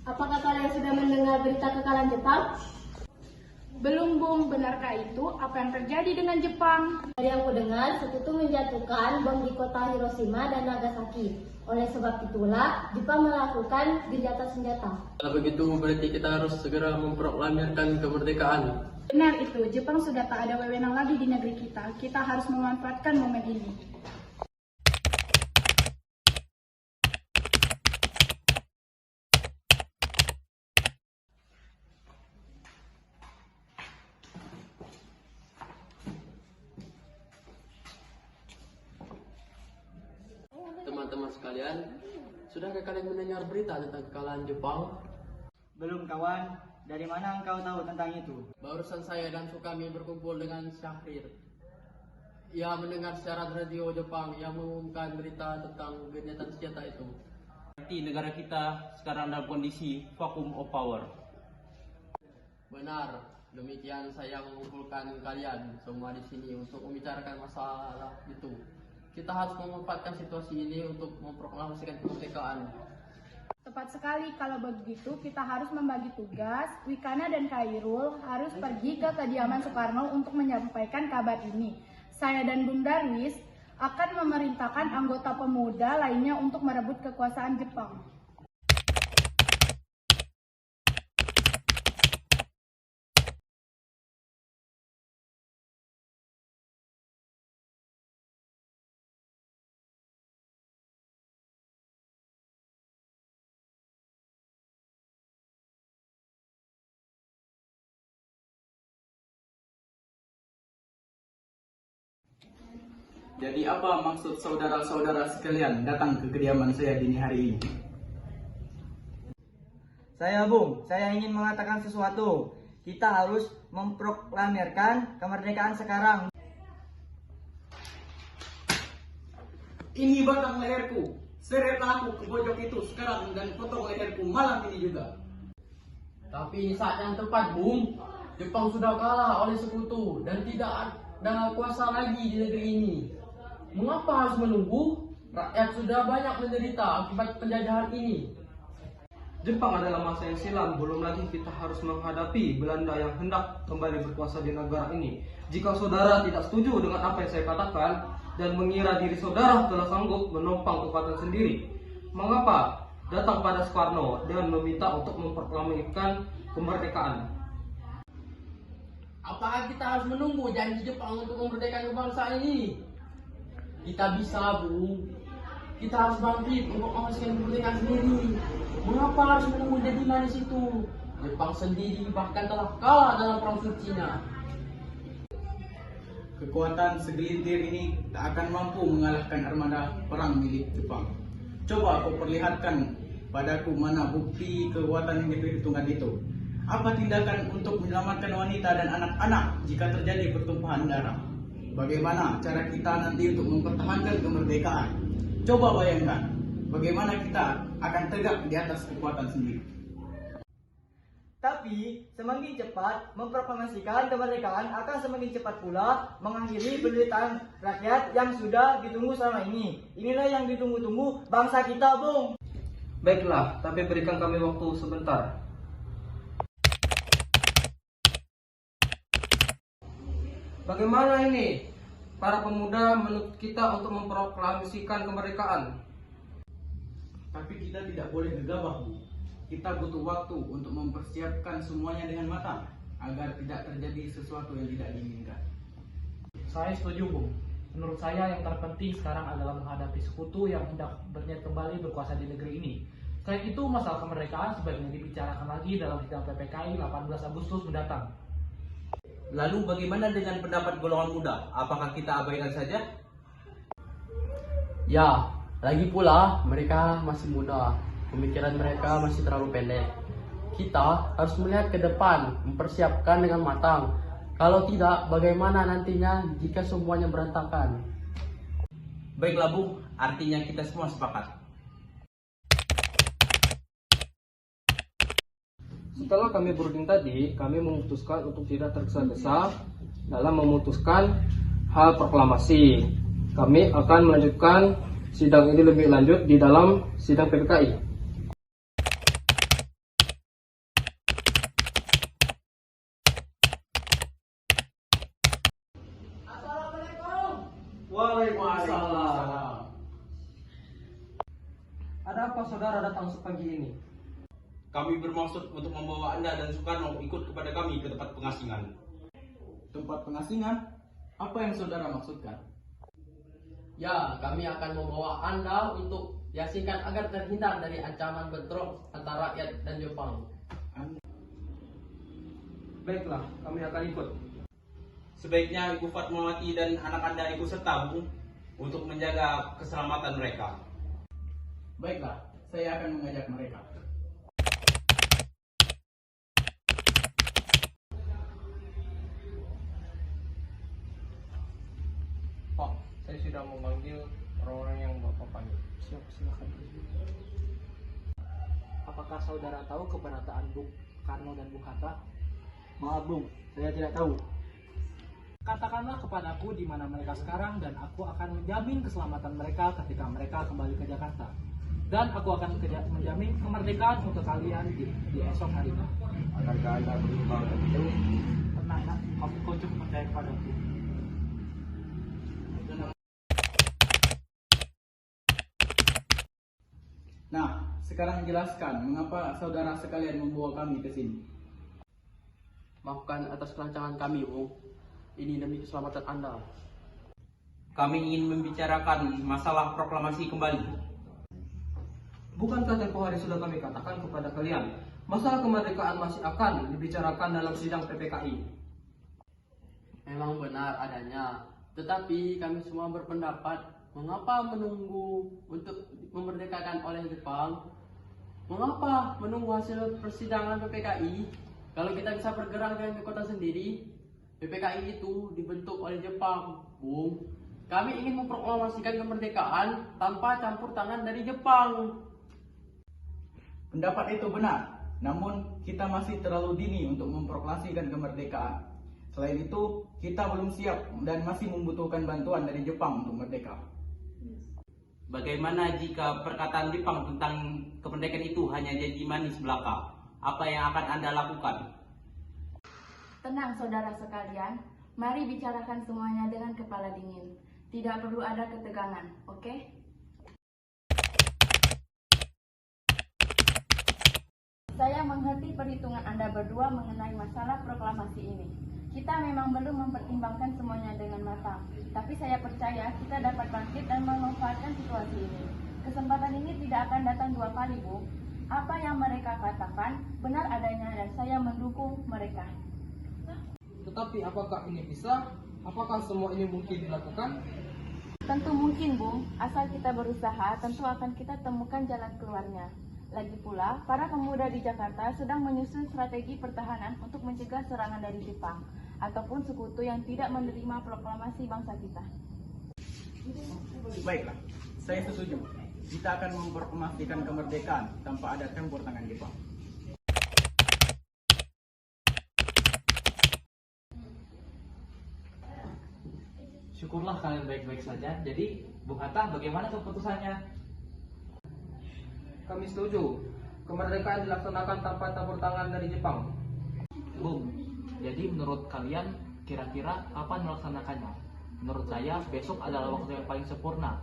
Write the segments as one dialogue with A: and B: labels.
A: Apakah kalian sudah mendengar berita kekalahan Jepang?
B: Belum, Bung. Benarkah itu? Apa yang terjadi dengan Jepang?
A: Dari yang kudengar, Sekutu menjatuhkan bom di kota Hiroshima dan Nagasaki. Oleh sebab itulah, Jepang melakukan gencatan senjata.
C: Kalau begitu, berarti kita harus segera memproklamirkan kemerdekaan.
B: Benar itu, Jepang sudah tak ada wewenang lagi di negeri kita. Kita harus memanfaatkan momen ini.
C: Teman-teman sekalian, sudahkah kalian mendengar berita tentang kekalahan Jepang?
D: Belum kawan, dari mana engkau tahu tentang itu?
C: Barusan saya dan Sukami berkumpul dengan Syahrir. Ia mendengar siaran radio Jepang yang mengumumkan berita tentang gencatan senjata itu.
E: Berarti negara kita sekarang dalam kondisi vacuum of power.
C: Benar, demikian saya mengumpulkan kalian semua di sini untuk membicarakan masalah itu. Kita harus memanfaatkan situasi ini untuk memproklamasikan kemerdekaan.
B: Tepat sekali, kalau begitu kita harus membagi tugas. Wikana dan Khairul harus pergi ke kediaman Soekarno untuk menyampaikan kabar ini. Saya dan Bung Darwis akan memerintahkan anggota pemuda lainnya untuk merebut kekuasaan Jepang.
F: Jadi apa maksud saudara-saudara sekalian datang ke kediaman saya dini hari ini?
D: Saya ingin mengatakan sesuatu. Kita harus memproklamirkan kemerdekaan sekarang.
F: Ini batang leherku. Seret aku ke pojok itu sekarang dan potong leherku malam ini juga.
C: Tapi saat yang tepat, Bung. Jepang sudah kalah oleh sekutu dan tidak ada kuasa lagi di negeri ini. Mengapa harus menunggu? Rakyat sudah banyak menderita akibat penjajahan ini.
G: Jepang adalah masa yang silam, belum lagi kita harus menghadapi Belanda yang hendak kembali berkuasa di negara ini. Jika saudara tidak setuju dengan apa yang saya katakan dan mengira diri saudara telah sanggup menopang kekuatan sendiri, mengapa datang pada Soekarno dan meminta untuk memproklamirkan kemerdekaan?
C: Apakah kita harus menunggu janji Jepang untuk memerdekakan bangsa ini? Kita bisa, Bung. Kita harus bangkit untuk menghasilkan kemerdekaan sendiri. Mengapa harus menunggu jadi manis itu? Jepang sendiri bahkan telah kalah dalam perang sucinya.
F: Kekuatan segelintir ini tak akan mampu mengalahkan armada perang milik Jepang. Coba kau perlihatkan padaku mana bukti kekuatan yang diperhitungkan itu. Apa tindakan untuk menyelamatkan wanita dan anak-anak jika terjadi pertumpahan darah? Bagaimana cara kita nanti untuk mempertahankan kemerdekaan? Coba bayangkan, bagaimana kita akan tegak di atas kekuatan sendiri.
D: Tapi semakin cepat memproklamasikan kemerdekaan akan semakin cepat pula mengakhiri penderitaan rakyat yang sudah ditunggu selama ini. Inilah yang ditunggu-tunggu bangsa kita, Bung.
G: Baiklah, tapi berikan kami waktu sebentar. Bagaimana ini? Para pemuda menuntut kita untuk memproklamasikan kemerdekaan.
F: Tapi kita tidak boleh gegabah, Bu. Kita butuh waktu untuk mempersiapkan semuanya dengan matang agar tidak terjadi sesuatu yang tidak diinginkan.
H: Saya setuju, Bung. Menurut saya yang terpenting sekarang adalah menghadapi sekutu yang hendak berniat kembali berkuasa di negeri ini. Selain itu, masalah kemerdekaan sebaiknya dibicarakan lagi dalam sidang PPKI 18 Agustus mendatang.
E: Lalu bagaimana dengan pendapat golongan muda? Apakah kita abaikan saja?
C: Ya, lagi pula mereka masih muda. Pemikiran mereka masih terlalu pendek. Kita harus melihat ke depan, mempersiapkan dengan matang. Kalau tidak, bagaimana nantinya jika semuanya berantakan?
E: Baiklah, Bung. Artinya kita semua sepakat.
G: Setelah kami berunding tadi, kami memutuskan untuk tidak tergesa-gesa dalam memutuskan hal proklamasi. Kami akan melanjutkan sidang ini lebih lanjut di dalam sidang PPKI. Ada apa saudara datang sepagi ini?
E: Kami bermaksud untuk membawa Anda dan Soekarno ikut kepada kami ke tempat pengasingan.
F: Tempat pengasingan? Apa yang saudara maksudkan?
C: Ya, kami akan membawa Anda untuk diasingkan agar terhindar dari ancaman bentrok antara rakyat dan Jepang.
G: Baiklah, kami akan ikut.
E: Sebaiknya Ibu Fatmawati dan anak Anda ikut serta, Bu, untuk menjaga keselamatan mereka.
F: Baiklah, saya akan mengajak mereka.
G: Pak, saya sudah memanggil orang-orang yang Bapak panggil. Silakan.
H: Apakah saudara tahu keberadaan Bung Karno dan Bung Hatta?
D: Maaf Bung, saya tidak tahu.
H: Katakanlah kepadaku di mana mereka sekarang dan aku akan menjamin keselamatan mereka ketika mereka kembali ke Jakarta. Dan aku akan menjamin kemerdekaan untuk kalian di esok harinya.
D: Akankah Anda berimbang begitu?
H: Tenang nak, kau cukup percaya kepadaku.
F: Nah, sekarang jelaskan mengapa saudara sekalian membawa kami ke sini.
C: Maafkan atas kelancangan kami, Bung. Ini demi keselamatan Anda.
E: Kami ingin membicarakan masalah proklamasi kembali.
G: Bukankah tempoh hari sudah kami katakan kepada kalian, masalah kemerdekaan masih akan dibicarakan dalam sidang PPKI?
C: Memang benar adanya, tetapi kami semua berpendapat mengapa menunggu untuk memerdekakan oleh Jepang? Mengapa menunggu hasil persidangan PPKI? Kalau kita bisa bergerak dengan kekuatan sendiri, PPKI itu dibentuk oleh Jepang, Bung. Kami ingin memproklamasikan kemerdekaan tanpa campur tangan dari Jepang.
F: Pendapat itu benar, namun kita masih terlalu dini untuk memproklamasikan kemerdekaan. Selain itu, kita belum siap dan masih membutuhkan bantuan dari Jepang untuk merdeka.
E: Bagaimana jika perkataan Jepang tentang kemerdekaan itu hanya janji manis belaka? Apa yang akan Anda lakukan?
B: Tenang saudara sekalian, mari bicarakan semuanya dengan kepala dingin. Tidak perlu ada ketegangan, oke? Saya mengerti perhitungan Anda berdua mengenai masalah proklamasi ini. Kita memang belum mempertimbangkan semuanya dengan matang, tapi saya percaya kita dapat bangkit dan memanfaatkan situasi ini. Kesempatan ini tidak akan datang dua kali, Bu. Apa yang mereka katakan benar adanya dan saya mendukung mereka.
G: Tetapi apakah ini bisa? Apakah semua ini mungkin dilakukan?
B: Tentu mungkin, Bung. Asal kita berusaha, tentu akan kita temukan jalan keluarnya. Lagi pula, para pemuda di Jakarta sedang menyusun strategi pertahanan untuk mencegah serangan dari Jepang ataupun sekutu yang tidak menerima proklamasi bangsa kita.
F: Baiklah, saya setuju. Kita akan memproklamasikan kemerdekaan tanpa ada campur tangan Jepang.
H: Syukurlah kalian baik-baik saja. Jadi, Bung Hatta, bagaimana keputusannya?
G: Kami setuju. Kemerdekaan dilaksanakan tanpa campur tangan dari Jepang.
H: Bung, jadi menurut kalian kira-kira kapan melaksanakannya? Menurut saya besok adalah waktu yang paling sempurna.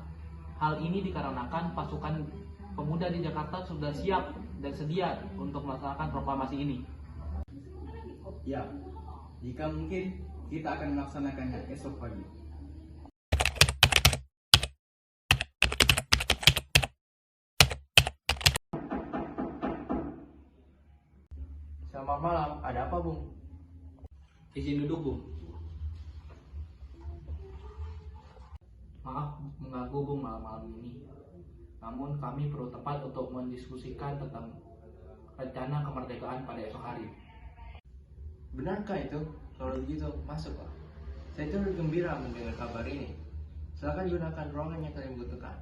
H: Hal ini dikarenakan pasukan pemuda di Jakarta sudah siap dan sedia untuk melaksanakan proklamasi ini.
F: Ya, jika mungkin kita akan melaksanakannya esok pagi.
C: Selamat malam, ada apa, Bung?
E: Izin duduk, Bu.
H: Maaf mengganggu, Bung, malam-malam ini. Namun kami perlu tempat untuk mendiskusikan tentang rencana kemerdekaan pada esok hari.
I: Benarkah itu? Kalau begitu, masuk Pak. Saya turut gembira mendengar kabar ini. Silakan gunakan ruangan yang kalian butuhkan.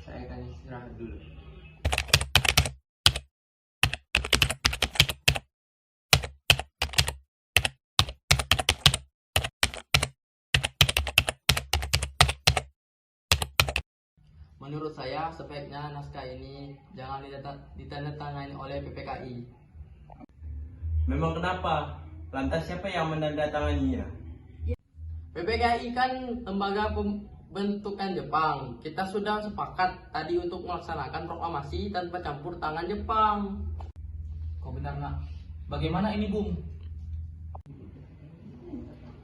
I: Saya akan istirahat dulu.
C: Menurut saya, sebaiknya naskah ini jangan ditandatangani oleh PPKI.
E: Memang kenapa? Lantas siapa yang menandatanganinya?
C: PPKI kan lembaga bentukan Jepang. Kita sudah sepakat tadi untuk melaksanakan proklamasi tanpa campur tangan Jepang.
H: Kau benar nak. Bagaimana ini Bung?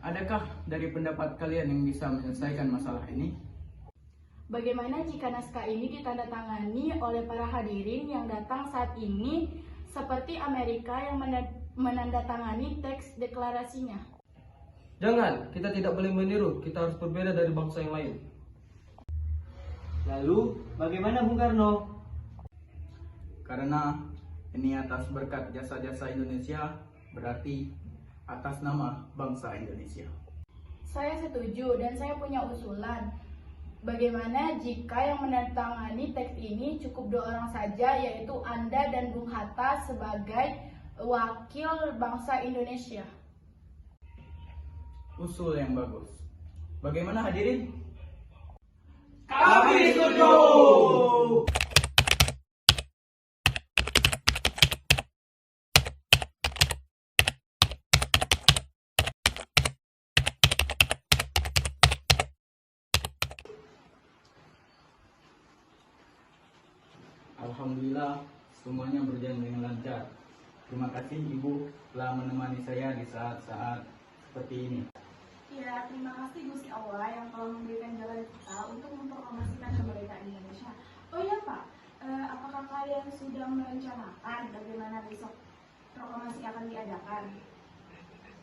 F: Adakah dari pendapat kalian yang bisa menyelesaikan masalah ini?
B: Bagaimana jika naskah ini ditandatangani oleh para hadirin yang datang saat ini seperti Amerika yang menandatangani teks deklarasinya?
G: Jangan, kita tidak boleh meniru. Kita harus berbeda dari bangsa yang lain.
D: Lalu, bagaimana Bung Karno?
F: Karena ini atas berkat jasa-jasa Indonesia, berarti atas nama bangsa Indonesia.
B: Saya setuju dan saya punya usulan. Bagaimana jika yang menandatangani teks ini cukup 2 orang saja, yaitu Anda dan Bung Hatta sebagai wakil bangsa Indonesia?
F: Usul yang bagus. Bagaimana hadirin?
E: Kami setuju.
F: Alhamdulillah semuanya berjalan dengan lancar. Terima kasih Ibu telah menemani saya di saat-saat seperti ini.
B: Ya, terima kasih Gusti Allah yang telah memberikan jalan kita untuk mempromosikan kemerdekaan Indonesia. Oh iya Pak, apakah kalian sudah merencanakan bagaimana besok proklamasi akan diadakan?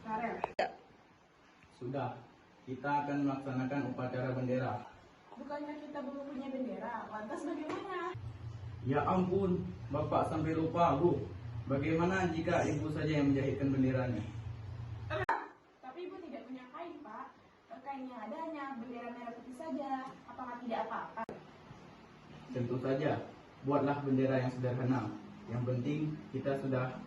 B: Farel?
F: Sudah, kita akan melaksanakan upacara bendera.
B: Bukannya kita belum punya bendera, lantas bagaimana?
F: Ya ampun, Bapak sampai lupa Bu. Bagaimana jika Ibu saja yang menjahitkan benderanya?
B: Tapi Ibu tidak punya kain Pak. Kain yang ada hanya bendera merah putih saja. Apakah tidak apa-apa?
F: Tentu saja, buatlah bendera yang sederhana. Yang penting kita sudah.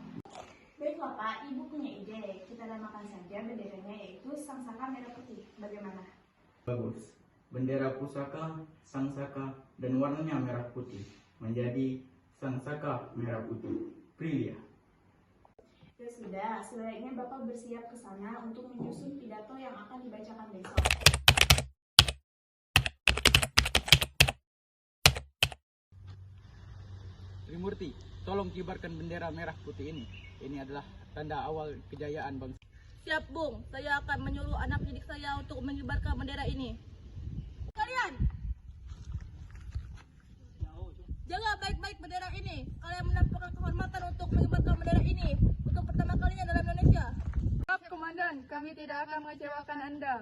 B: Baiklah Pak, Ibu punya ide. Kita namakan saja benderanya yaitu Sangsaka Merah Putih. Bagaimana?
F: Bagus. Bendera pusaka, sangsaka, dan warnanya merah putih. Menjadi Sangsaka Merah Putih. Prilia.
B: Ya sudah, sebaiknya Bapak bersiap ke sana untuk menyusun pidato yang akan dibacakan besok.
F: Trimurti, tolong kibarkan bendera merah putih ini. Ini adalah tanda awal kejayaan bangsa.
J: Siap Bung, saya akan menyuruh anak didik saya untuk mengibarkan bendera ini. Kalian, jaga baik-baik bendera ini. Kalian mendapatkan kehormatan untuk mengibarkan bendera ini untuk pertama kalinya dalam Indonesia.
B: Maaf Komandan, kami tidak akan mengecewakan Anda.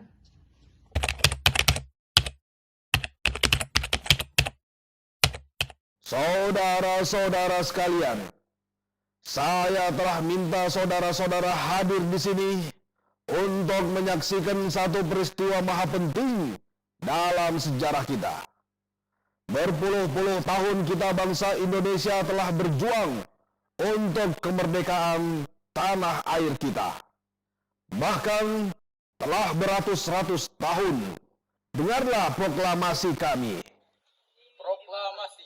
K: Saudara-saudara sekalian, saya telah minta saudara-saudara hadir di sini untuk menyaksikan satu peristiwa maha penting dalam sejarah kita. Berpuluh-puluh tahun kita bangsa Indonesia telah berjuang untuk kemerdekaan tanah air kita. Bahkan telah beratus-ratus tahun. Dengarlah proklamasi kami.
F: Proklamasi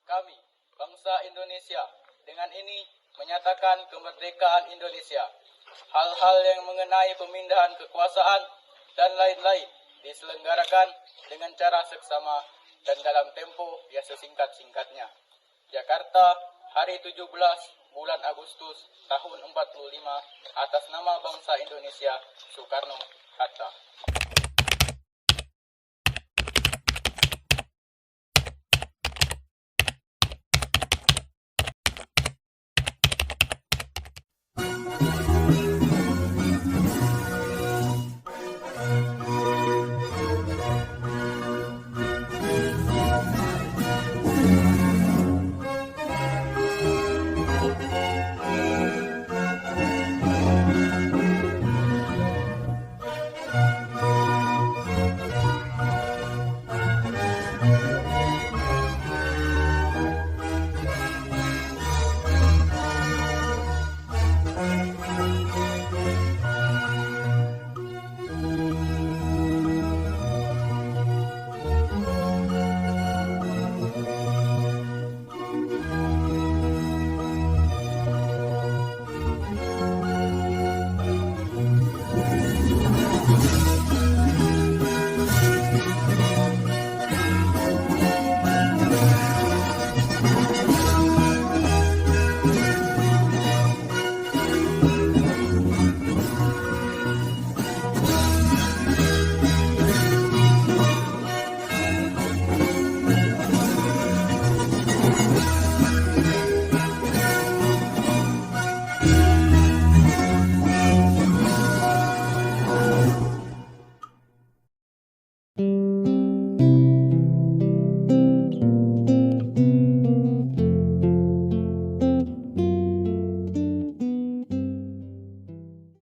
F: kami, bangsa Indonesia, dengan ini menyatakan kemerdekaan Indonesia. Hal-hal yang mengenai pemindahan kekuasaan dan lain-lain diselenggarakan dengan cara seksama dan dalam tempo yang sesingkat-singkatnya. Jakarta, hari 17 bulan Agustus tahun 45 atas nama bangsa Indonesia, Soekarno-Hatta.